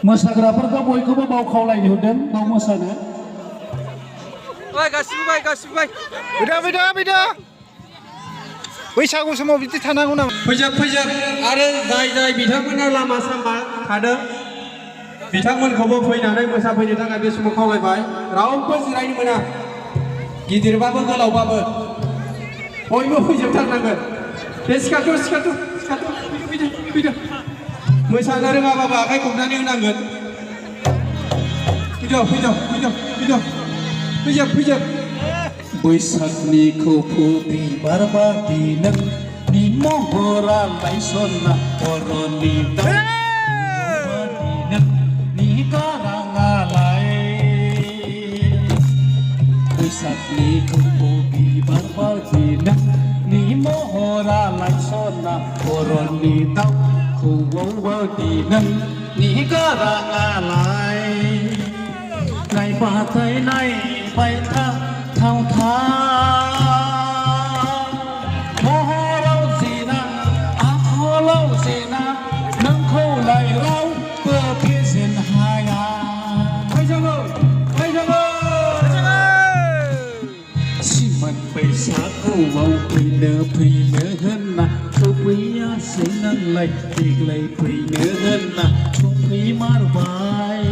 मोसाग्राफोरखौ बयखौबो बाव खावलायनो हरदों बाव मोसानो गासिबो बाय फैदो बैसागु समाव बिदि थानांगौ नामा फैजोब आरो जाय बिथांमोना लामा सामा थादों बिथांमोनखौबो फैनानै मोसाफैनो थाखाय बे समाव खावलायबाय रावबो जिरायनो मोना गिदिरबाबो गोलावबाबो बयबो फैजोबथारनांगोन बे सिखारथ' फैदो मोसानो रोङाबाबो आखाइ खबनानै होनांगोन फैजोब बैसागनि खौफौ बिबार बादि नोंनि महरा लायसना बर'नि दाउ बादि नोंनि गाराङालाय बैसागनि खौफौ बिबार बादि नोंनि महरा लायसना बर'नि दाउ खौवौ बादि नोंनि गाराङालाय नायबाय था महराव जेना आखलाव जेना नोंखौलाय रावबो फेजेन हाया सिमोन बैसागुआव फैनो होनना सफैयासै नांलाय देग्लाय फैनो होनना सफैमारबाय